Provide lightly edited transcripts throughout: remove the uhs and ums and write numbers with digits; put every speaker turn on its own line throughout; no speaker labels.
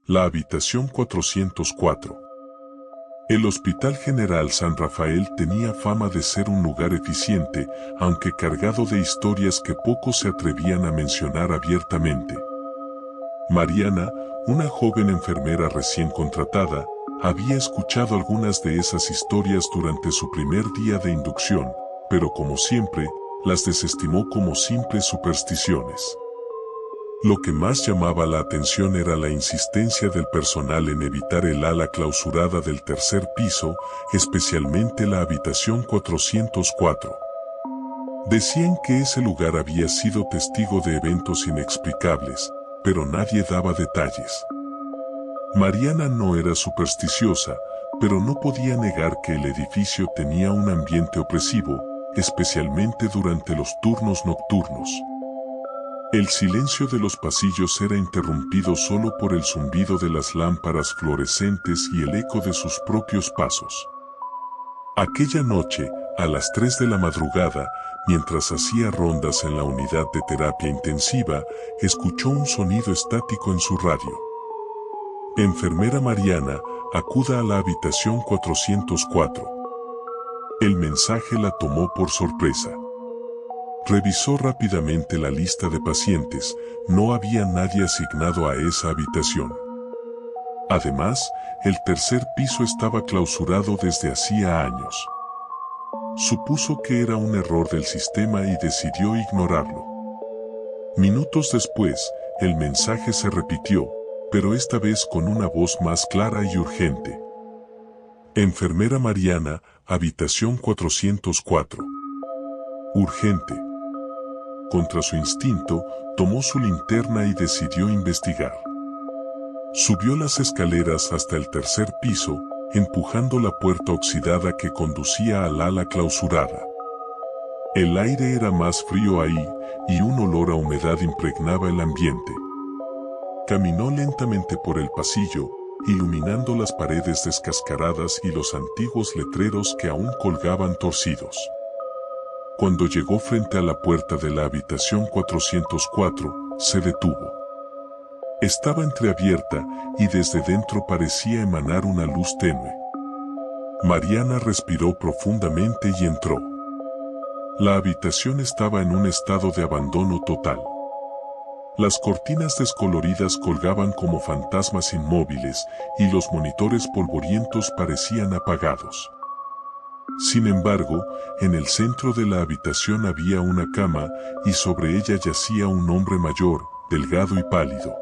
La habitación 404. El Hospital General San Rafael tenía fama de ser un lugar eficiente, aunque cargado de historias que pocos se atrevían a mencionar abiertamente. Mariana, una joven enfermera recién contratada, había escuchado algunas de esas historias durante su primer día de inducción, pero como siempre, las desestimó como simples supersticiones. Lo que más llamaba la atención era la insistencia del personal en evitar el ala clausurada del tercer piso, especialmente la habitación 404. Decían que ese lugar había sido testigo de eventos inexplicables, pero nadie daba detalles. Mariana no era supersticiosa, pero no podía negar que el edificio tenía un ambiente opresivo, especialmente durante los turnos nocturnos. El silencio de los pasillos era interrumpido solo por el zumbido de las lámparas fluorescentes y el eco de sus propios pasos. Aquella noche, a las 3 de la madrugada, mientras hacía rondas en la unidad de terapia intensiva, escuchó un sonido estático en su radio. Enfermera Mariana, acuda a la habitación 404. El mensaje la tomó por sorpresa. Revisó rápidamente la lista de pacientes, no había nadie asignado a esa habitación. Además, el tercer piso estaba clausurado desde hacía años. Supuso que era un error del sistema y decidió ignorarlo. Minutos después, el mensaje se repitió, pero esta vez con una voz más clara y urgente. Enfermera Mariana, habitación 404. Urgente. Contra su instinto, tomó su linterna y decidió investigar. Subió las escaleras hasta el tercer piso, empujando la puerta oxidada que conducía al ala clausurada. El aire era más frío ahí, y un olor a humedad impregnaba el ambiente. Caminó lentamente por el pasillo, iluminando las paredes descascaradas y los antiguos letreros que aún colgaban torcidos. Cuando llegó frente a la puerta de la habitación 404, se detuvo. Estaba entreabierta y desde dentro parecía emanar una luz tenue. Mariana respiró profundamente y entró. La habitación estaba en un estado de abandono total. Las cortinas descoloridas colgaban como fantasmas inmóviles y los monitores polvorientos parecían apagados. Sin embargo, en el centro de la habitación había una cama y sobre ella yacía un hombre mayor, delgado y pálido.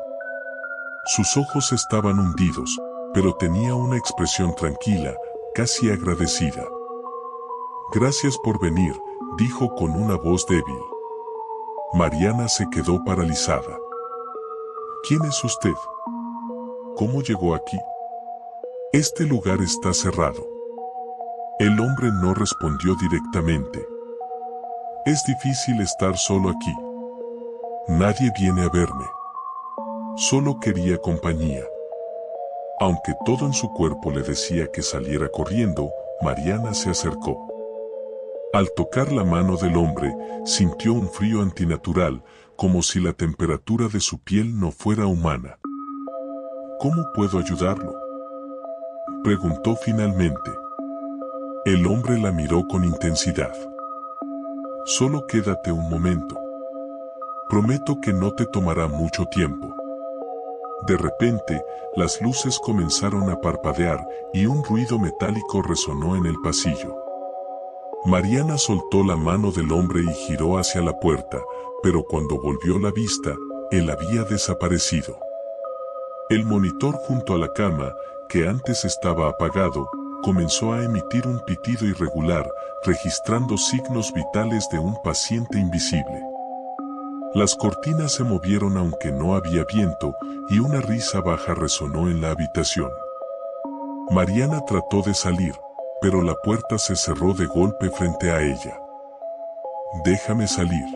Sus ojos estaban hundidos, pero tenía una expresión tranquila, casi agradecida. «Gracias por venir», dijo con una voz débil. Mariana se quedó paralizada. «¿Quién es usted? ¿Cómo llegó aquí? Este lugar está cerrado». El hombre no respondió directamente. «Es difícil estar solo aquí. Nadie viene a verme. Solo quería compañía». Aunque todo en su cuerpo le decía que saliera corriendo, Mariana se acercó. Al tocar la mano del hombre, sintió un frío antinatural, como si la temperatura de su piel no fuera humana. «¿Cómo puedo ayudarlo?», preguntó finalmente. El hombre la miró con intensidad. «Solo quédate un momento. Prometo que no te tomará mucho tiempo». De repente, las luces comenzaron a parpadear y un ruido metálico resonó en el pasillo. Mariana soltó la mano del hombre y giró hacia la puerta, pero cuando volvió la vista, él había desaparecido. El monitor junto a la cama, que antes estaba apagado, comenzó a emitir un pitido irregular, registrando signos vitales de un paciente invisible. Las cortinas se movieron aunque no había viento, y una risa baja resonó en la habitación. Mariana trató de salir, pero la puerta se cerró de golpe frente a ella. «Déjame salir»,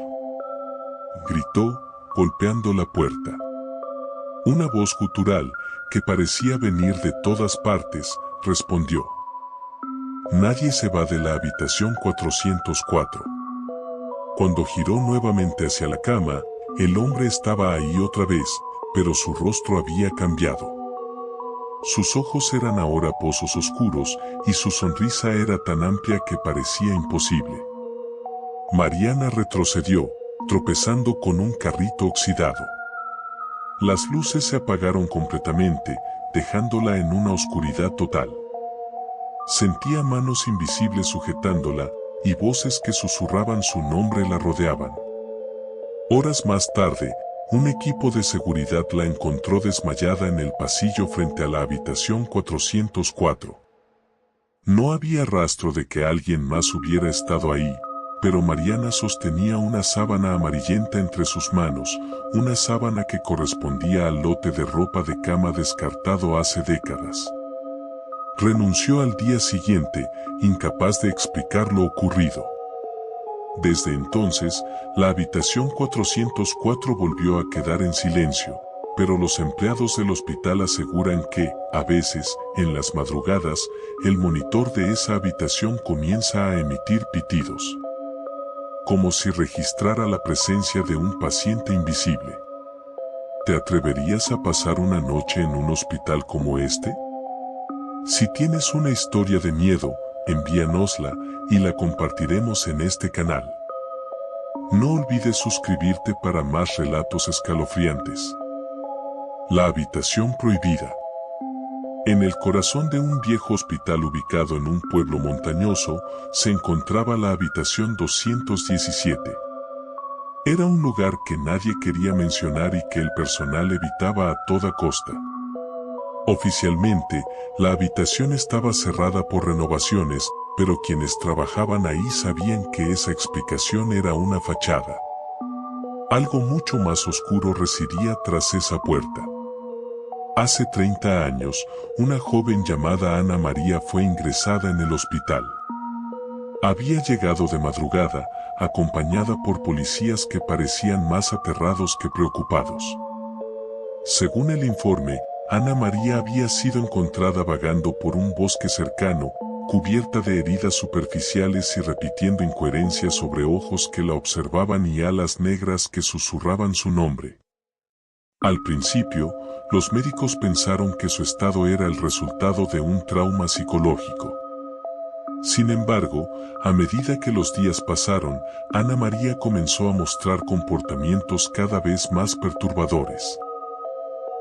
gritó, golpeando la puerta. Una voz gutural, que parecía venir de todas partes, respondió. «Nadie se va de la habitación 404». Cuando giró nuevamente hacia la cama, el hombre estaba ahí otra vez, pero su rostro había cambiado. Sus ojos eran ahora pozos oscuros y su sonrisa era tan amplia que parecía imposible. Mariana retrocedió, tropezando con un carrito oxidado. Las luces se apagaron completamente, dejándola en una oscuridad total. Sentía manos invisibles sujetándola y voces que susurraban su nombre la rodeaban. Horas más tarde, un equipo de seguridad la encontró desmayada en el pasillo frente a la habitación 404. No había rastro de que alguien más hubiera estado ahí, pero Mariana sostenía una sábana amarillenta entre sus manos, una sábana que correspondía al lote de ropa de cama descartado hace décadas. Renunció al día siguiente, incapaz de explicar lo ocurrido. Desde entonces, la habitación 404 volvió a quedar en silencio, pero los empleados del hospital aseguran que, a veces, en las madrugadas, el monitor de esa habitación comienza a emitir pitidos, como si registrara la presencia de un paciente invisible. ¿Te atreverías a pasar una noche en un hospital como este? Si tienes una historia de miedo, envíanosla y la compartiremos en este canal. No olvides suscribirte para más relatos escalofriantes. La habitación prohibida. En el corazón de un viejo hospital ubicado en un pueblo montañoso, se encontraba la habitación 217. Era un lugar que nadie quería mencionar y que el personal evitaba a toda costa. Oficialmente, la habitación estaba cerrada por renovaciones, pero quienes trabajaban ahí sabían que esa explicación era una fachada. Algo mucho más oscuro residía tras esa puerta. Hace 30 años, una joven llamada Ana María fue ingresada en el hospital. Había llegado de madrugada, acompañada por policías que parecían más aterrados que preocupados. Según el informe, Ana María había sido encontrada vagando por un bosque cercano, cubierta de heridas superficiales y repitiendo incoherencias sobre ojos que la observaban y alas negras que susurraban su nombre. Al principio, los médicos pensaron que su estado era el resultado de un trauma psicológico. Sin embargo, a medida que los días pasaron, Ana María comenzó a mostrar comportamientos cada vez más perturbadores.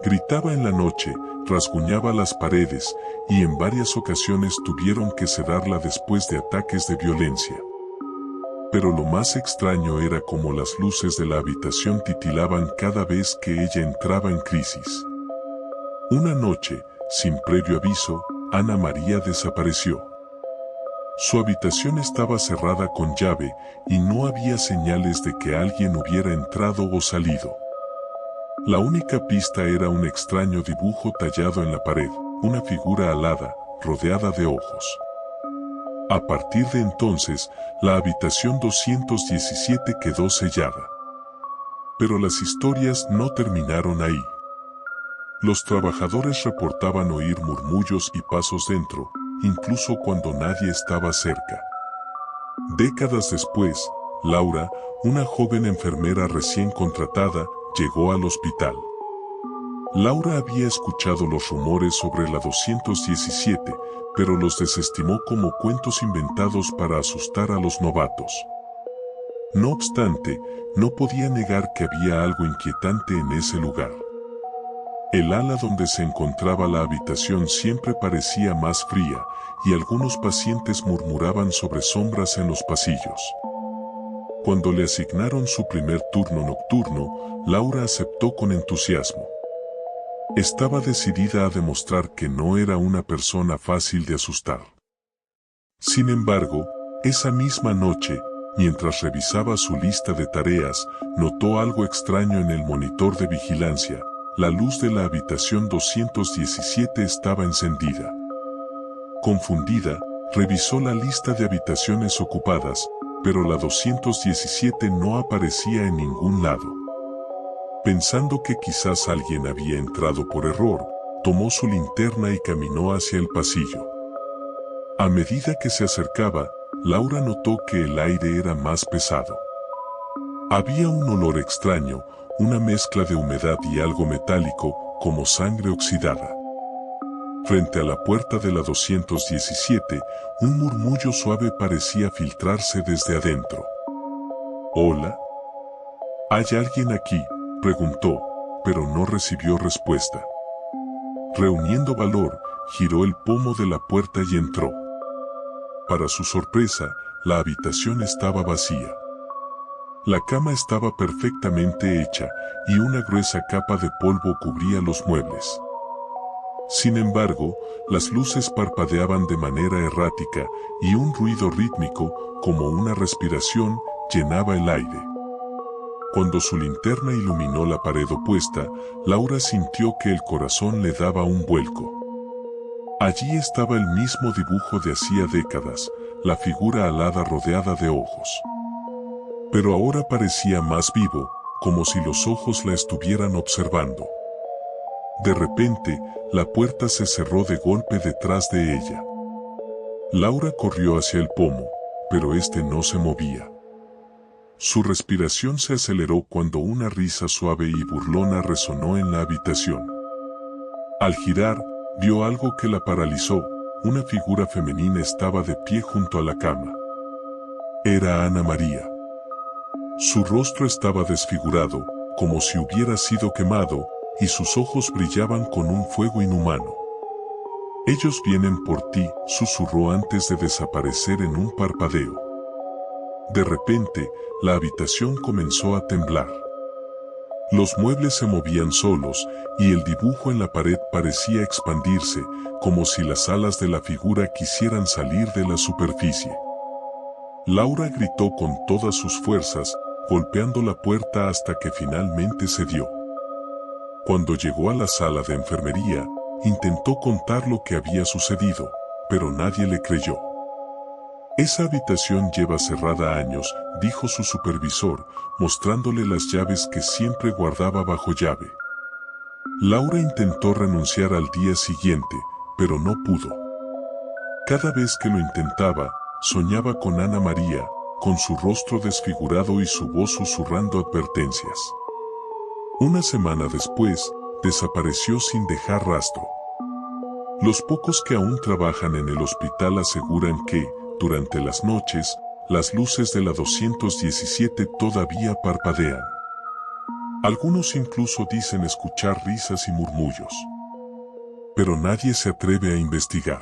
Gritaba en la noche, rasguñaba las paredes, y en varias ocasiones tuvieron que sedarla después de ataques de violencia. Pero lo más extraño era cómo las luces de la habitación titilaban cada vez que ella entraba en crisis. Una noche, sin previo aviso, Ana María desapareció. Su habitación estaba cerrada con llave y no había señales de que alguien hubiera entrado o salido. La única pista era un extraño dibujo tallado en la pared, una figura alada, rodeada de ojos. A partir de entonces, la habitación 217 quedó sellada. Pero las historias no terminaron ahí. Los trabajadores reportaban oír murmullos y pasos dentro, incluso cuando nadie estaba cerca. Décadas después, Laura, una joven enfermera recién contratada, llegó al hospital. Laura había escuchado los rumores sobre la 217, pero los desestimó como cuentos inventados para asustar a los novatos. No obstante, no podía negar que había algo inquietante en ese lugar. El ala donde se encontraba la habitación siempre parecía más fría, y algunos pacientes murmuraban sobre sombras en los pasillos. Cuando le asignaron su primer turno nocturno, Laura aceptó con entusiasmo. Estaba decidida a demostrar que no era una persona fácil de asustar. Sin embargo, esa misma noche, mientras revisaba su lista de tareas, notó algo extraño en el monitor de vigilancia. La luz de la habitación 217 estaba encendida. Confundida, revisó la lista de habitaciones ocupadas, pero la 217 no aparecía en ningún lado. Pensando que quizás alguien había entrado por error, tomó su linterna y caminó hacia el pasillo. A medida que se acercaba, Laura notó que el aire era más pesado. Había un olor extraño, una mezcla de humedad y algo metálico, como sangre oxidada. Frente a la puerta de la 217, un murmullo suave parecía filtrarse desde adentro. «¿Hola? ¿Hay alguien aquí?», preguntó, pero no recibió respuesta. Reuniendo valor, giró el pomo de la puerta y entró. Para su sorpresa, la habitación estaba vacía. La cama estaba perfectamente hecha y una gruesa capa de polvo cubría los muebles. Sin embargo, las luces parpadeaban de manera errática y un ruido rítmico, como una respiración, llenaba el aire. Cuando su linterna iluminó la pared opuesta, Laura sintió que el corazón le daba un vuelco. Allí estaba el mismo dibujo de hacía décadas, la figura alada rodeada de ojos. Pero ahora parecía más vivo, como si los ojos la estuvieran observando. De repente, la puerta se cerró de golpe detrás de ella. Laura corrió hacia el pomo, pero este no se movía. Su respiración se aceleró cuando una risa suave y burlona resonó en la habitación. Al girar, vio algo que la paralizó. Una figura femenina estaba de pie junto a la cama. Era Ana María. Su rostro estaba desfigurado, como si hubiera sido quemado, y sus ojos brillaban con un fuego inhumano. «Ellos vienen por ti», susurró antes de desaparecer en un parpadeo. De repente, la habitación comenzó a temblar. Los muebles se movían solos, y el dibujo en la pared parecía expandirse, como si las alas de la figura quisieran salir de la superficie. Laura gritó con todas sus fuerzas, golpeando la puerta hasta que finalmente cedió. Cuando llegó a la sala de enfermería, intentó contar lo que había sucedido, pero nadie le creyó. «Esa habitación lleva cerrada años», dijo su supervisor, mostrándole las llaves que siempre guardaba bajo llave. Laura intentó renunciar al día siguiente, pero no pudo. Cada vez que lo intentaba, soñaba con Ana María, con su rostro desfigurado y su voz susurrando advertencias. Una semana después, desapareció sin dejar rastro. Los pocos que aún trabajan en el hospital aseguran que, durante las noches, las luces de la 217 todavía parpadean. Algunos incluso dicen escuchar risas y murmullos. Pero nadie se atreve a investigar.